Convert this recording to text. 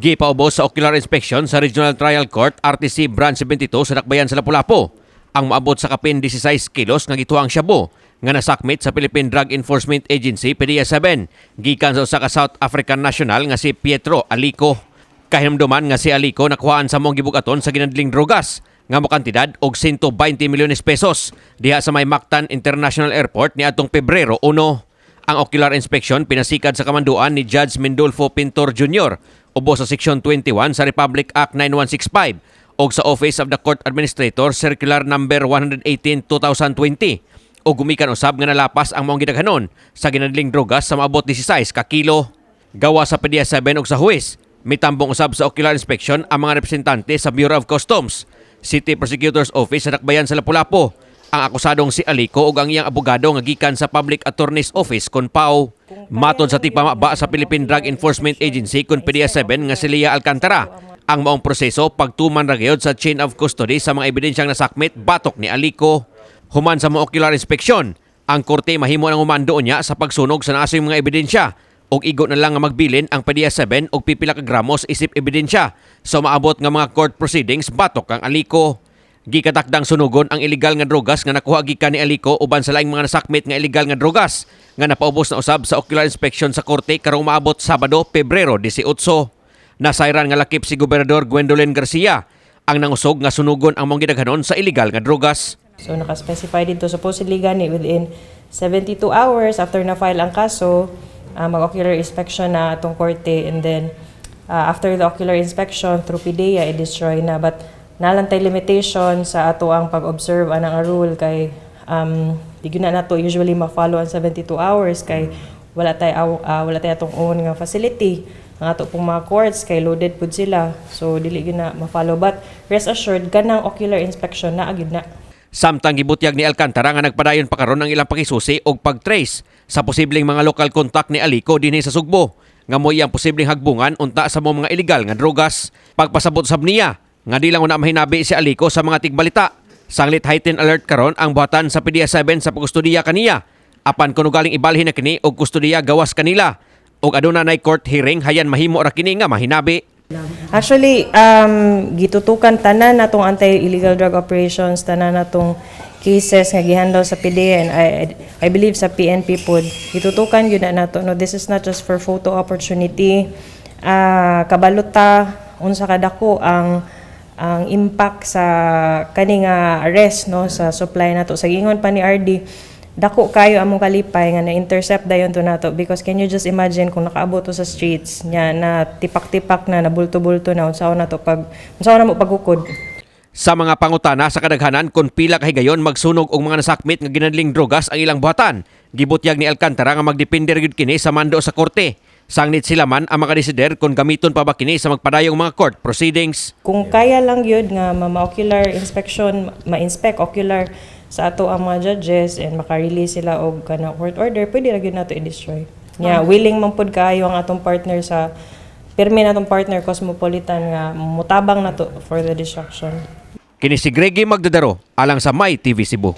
Gipaubos sa ocular inspection sa Regional Trial Court RTC Branch 72 sa Dakbayan sa Lapu-Lapu. Ang maabot sa kapin 16 kilos nga gituang shabu nga nasakmit sa Philippine Drug Enforcement Agency PDEA-7 gikan sa usa ka South African national nga si Pietro Alico. Kahinumduman nga si Alico nakuhaan sa mong gibugaton sa ginadling drogas nga mo kantidad og 120 milyones pesos diha sa may Mactan International Airport niadtong Pebrero 1. Ang ocular inspection pinasikad sa kamanduan ni Judge Mindolfo Pintor Jr. ubos sa Section 21 sa Republic Act 9165 o sa Office of the Court Administrator Circular Number 118-2020 o gumikan usab nga nalapas ang maong gidaghanon sa ginadling drogas sa maabot 16 ka kilo. Gawa sa PDEA-7 og sa huwes, mitambong usab sa ocular inspection ang mga representante sa Bureau of Customs, City Prosecutor's Office sa Dakbayan sa Lapu-Lapu, ang akusadong si Alico ug ang iyang abogado nga gikan sa Public Attorney's Office Kunpao. Matod sa tigpamaba sa Philippine Drug Enforcement Agency kun PDEA-7 nga si Lea Alcantara, ang maong proseso pagtuman ra gyud sa chain of custody sa mga ebidensyang nasakmit batok ni Alico. Human sa mga ocular inspection, ang korte mahimo nang umando niya sa pagsunog sa naasong mga ebidensya ug igo na lang nga magbilin ang PDEA-7 og pipila ka gramos isip ebidensya sa maabot nga mga court proceedings batok kang Alico. Gikatakdang sunugon ang illegal nga drogas nga nakuha gikan ni Alico uban sa laing mga nasakmit nga illegal nga drogas nga napaubos na usab sa ocular inspection sa korte karong maabot Sabado, Pebrero 18. Nasayran nga lakip si Gobernador Gwendolyn Garcia ang nangusog nga sunugon ang mga gidaghanon sa illegal nga drogas. So naka-specify dito supposedly gani within 72 hours after na-file ang kaso, mag-ocular inspection na itong korte, and then after the ocular inspection through PDEA, i-destroy na. But nalantay limitation sa ato ang pag-observe anang rule kay di gyud na nato usually ma-follow ang 72 hours kay wala tay atong own nga facility. Ang ato pong mga courts kay loaded pud sila, so dili gyud na ma-follow. But rest assured kanang ocular inspection na gyud na. Samtang gibutyag ni Alcantara nga nagpadayon pa karon ang ilang pakisusi og pag-trace sa posibleng mga local contact ni Alico dinhi sa Sugbo nga mo iyang posibleng hagbungan unta sa mga illegal nga drogas. Pagpasabot sab niya nga di lang una mahinabi si Alico sa mga tigbalita. Sanglit heightened alert karon ang buhatan sa PDEA-7 sa pagkustudiya kaniya. Apan kuno galing ibalhin na kini og kustudiya gawas kanila. Og aduna nay court hearing hayan mahimo ra kini nga mahinabi. Actually, gitutukan tanan natong anti-illegal drug operations, tanan natong cases nga gihandle sa PDEA, and I believe sa PNP pod. Gitutukan yun na nato. No, this is not just for photo opportunity. Kabaluta unsa kadako ang impact sa kaning arrest no sa supply nato. Sa gingon pa ni RD, dako kayo among kalipay nga na-intercept dayon to nato, because can you just imagine kung nakaabot to sa streets nya na tipak-tipak na nabulto-bulto na unsaon na to unsaon na mo pagukod. Sa mga pangutana sa kadaghanan kung pila ka higayon magsunog og mga nasakmit nga ginadling drogas ang ilang buhatan, gibutyag ni Alcantara nga magdepende gyud kini sa mando sa korte. Sangnit sila man ang makadesider kung gamiton pa ba kini sa magpadayong mga court proceedings. Kung kaya lang yun nga ma-ocular inspection, ma-inspect ocular sa ato ang mga judges and maka-release sila og kana court order, pwede ra gyud nato i-destroy. Willing man pud kaayo ang atong partner sa pirmi natong partner Cosmopolitan nga mutabang nato for the destruction. Kini si Greggy Magdadaro alang sa My TV Cebu.